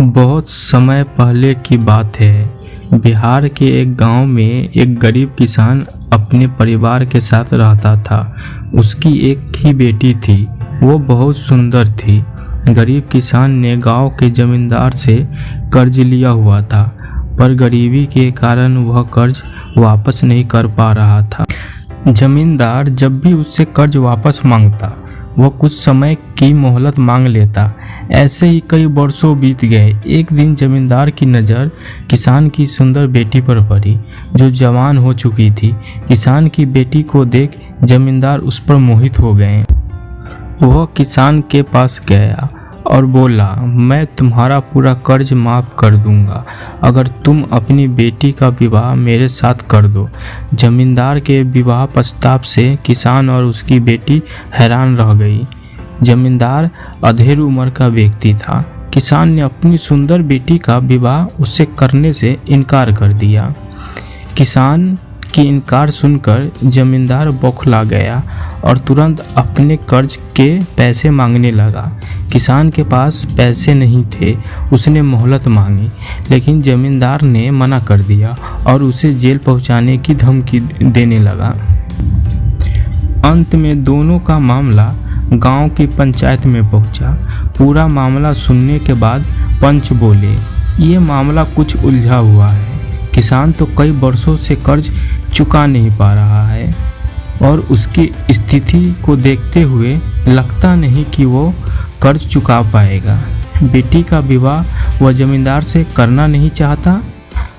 बहुत समय पहले की बात है। बिहार के एक गांव में एक गरीब किसान अपने परिवार के साथ रहता था। उसकी एक ही बेटी थी, वो बहुत सुंदर थी। गरीब किसान ने गांव के जमींदार से कर्ज लिया हुआ था, पर गरीबी के कारण वह कर्ज वापस नहीं कर पा रहा था। जमींदार जब भी उससे कर्ज वापस मांगता, वह कुछ समय की मोहलत मांग लेता। ऐसे ही कई वर्षों बीत गए। एक दिन जमींदार की नज़र किसान की सुंदर बेटी पर पड़ी, जो जवान हो चुकी थी। किसान की बेटी को देख जमींदार उस पर मोहित हो गए। वह किसान के पास गया और बोला, मैं तुम्हारा पूरा कर्ज माफ़ कर दूंगा अगर तुम अपनी बेटी का विवाह मेरे साथ कर दो। जमींदार के विवाह प्रस्ताव से किसान और उसकी बेटी हैरान रह गई। जमींदार अधेड़ उम्र का व्यक्ति था। किसान ने अपनी सुंदर बेटी का विवाह उससे करने से इनकार कर दिया। किसान की इनकार सुनकर जमींदार बौखला गया और तुरंत अपने कर्ज के पैसे मांगने लगा। किसान के पास पैसे नहीं थे। उसने मोहलत मांगी, लेकिन जमींदार ने मना कर दिया और उसे जेल पहुंचाने की धमकी देने लगा। अंत में दोनों का मामला गांव की पंचायत में पहुंचा। पूरा मामला सुनने के बाद पंच बोले, ये मामला कुछ उलझा हुआ है। किसान तो कई वर्षों से कर्ज चुका नहीं पा रहा है और उसकी स्थिति को देखते हुए लगता नहीं कि वो कर्ज चुका पाएगा। बेटी का विवाह वह जमींदार से करना नहीं चाहता।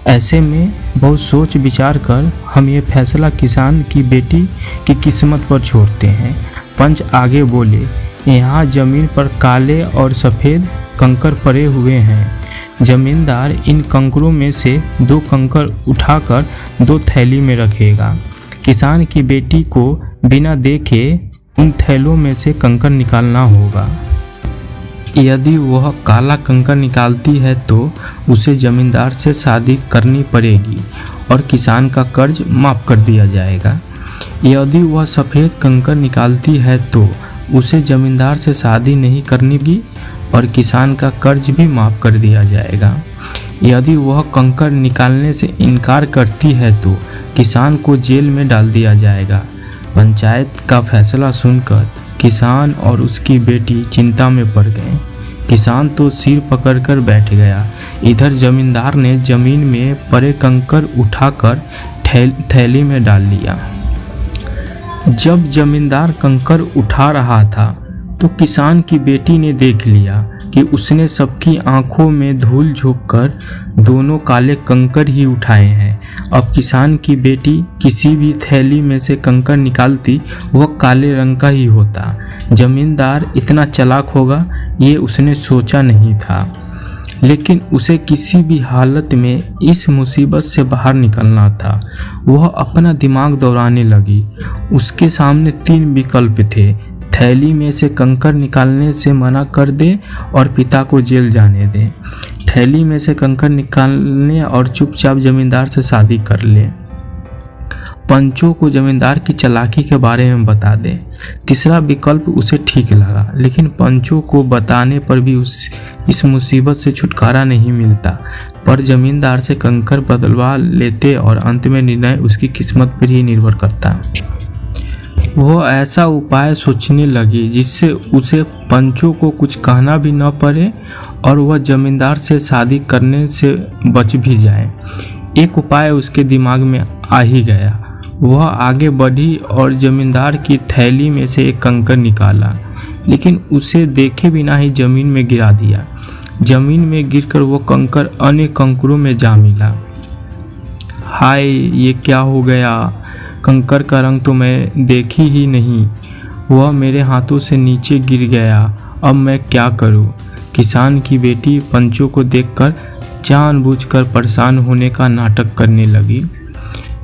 ऐसे में बहुत सोच विचार कर हम ये फैसला किसान की बेटी की किस्मत पर छोड़ते हैं। पंच आगे बोले, यहाँ ज़मीन पर काले और सफ़ेद कंकर पड़े हुए हैं। जमींदार इन कंकरों में से 2 कंकर उठाकर 2 थैली में रखेगा। किसान की बेटी को बिना देखे उन थैलों में से कंकर निकालना होगा। यदि वह काला कंकर निकालती है तो उसे जमींदार से शादी करनी पड़ेगी और किसान का कर्ज माफ़ कर दिया जाएगा। यदि वह सफ़ेद कंकर निकालती है तो उसे जमींदार से शादी नहीं करनी होगी और किसान का कर्ज भी माफ़ कर दिया जाएगा। यदि वह कंकर निकालने से इनकार करती है तो किसान को जेल में डाल दिया जाएगा। पंचायत का फैसला सुनकर किसान और उसकी बेटी चिंता में पड़ गए। किसान तो सिर पकड़कर बैठ गया। इधर जमींदार ने जमीन में पड़े कंकर उठाकर थैली में डाल लिया। जब जमींदार कंकर उठा रहा था तो किसान की बेटी ने देख लिया कि उसने सबकी आंखों में धूल झोंककर दोनों काले कंकर ही उठाए हैं। अब किसान की बेटी किसी भी थैली में से कंकर निकालती, वह काले रंग का ही होता। जमींदार इतना चालाक होगा ये उसने सोचा नहीं था, लेकिन उसे किसी भी हालत में इस मुसीबत से बाहर निकलना था। वह अपना दिमाग दौड़ाने लगी। उसके सामने 3 विकल्प थे। थैली में से कंकर निकालने से मना कर दे और पिता को जेल जाने दे, थैली में से कंकर निकालने और चुपचाप जमींदार से शादी कर ले, पंचों को जमींदार की चालाकी के बारे में बता दे। तीसरा विकल्प उसे ठीक लगा, लेकिन पंचों को बताने पर भी इस मुसीबत से छुटकारा नहीं मिलता। पर जमींदार से कंकर बदलवा लेते और अंत में निर्णय उसकी किस्मत पर ही निर्भर करता। वो ऐसा उपाय सोचने लगी जिससे उसे पंचों को कुछ कहना भी न पड़े और वह जमींदार से शादी करने से बच भी जाए। एक उपाय उसके दिमाग में आ ही गया। वह आगे बढ़ी और जमींदार की थैली में से एक कंकर निकाला, लेकिन उसे देखे बिना ही जमीन में गिरा दिया। जमीन में गिरकर वो कंकर अन्य कंकरों में जा मिला। हाय, ये क्या हो गया? कंकर का रंग तो मैं देखी ही नहीं, वह मेरे हाथों से नीचे गिर गया। अब मैं क्या करूं? किसान की बेटी पंचों को देखकर जानबूझकर परेशान होने का नाटक करने लगी।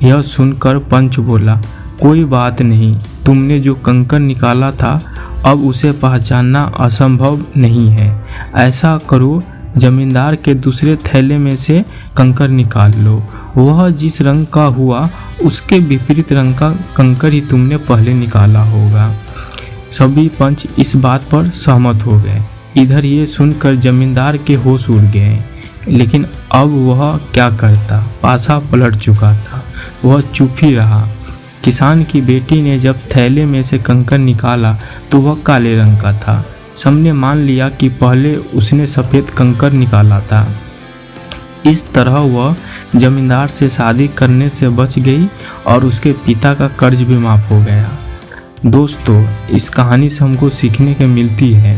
यह सुनकर पंच बोला, कोई बात नहीं, तुमने जो कंकर निकाला था अब उसे पहचानना असंभव नहीं है। ऐसा करो, जमींदार के दूसरे थैले में से कंकर निकाल लो। वह जिस रंग का हुआ उसके विपरीत रंग का कंकर ही तुमने पहले निकाला होगा। सभी पंच इस बात पर सहमत हो गए। इधर ये सुनकर जमींदार के होश उड़ गए, लेकिन अब वह क्या करता, पासा पलट चुका था। वह चुप ही रहा। किसान की बेटी ने जब थैले में से कंकर निकाला तो वह काले रंग का था। सबने मान लिया कि पहले उसने सफ़ेद कंकर निकाला था। इस तरह वह जमींदार से शादी करने से बच गई और उसके पिता का कर्ज भी माफ़ हो गया। दोस्तों, इस कहानी से हमको सीखने को मिलती है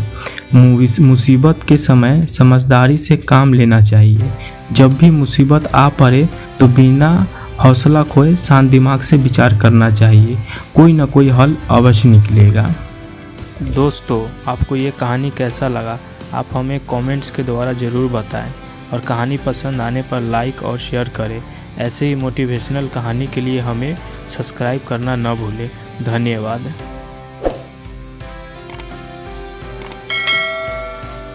मुसीबत के समय समझदारी से काम लेना चाहिए। जब भी मुसीबत आ पड़े तो बिना हौसला खोए शांत दिमाग से विचार करना चाहिए। कोई ना कोई हल अवश्य निकलेगा। दोस्तों, आपको ये कहानी कैसा लगा आप हमें कमेंट्स के द्वारा ज़रूर बताएं और कहानी पसंद आने पर लाइक और शेयर करें। ऐसे ही मोटिवेशनल कहानी के लिए हमें सब्सक्राइब करना न भूलें। धन्यवाद।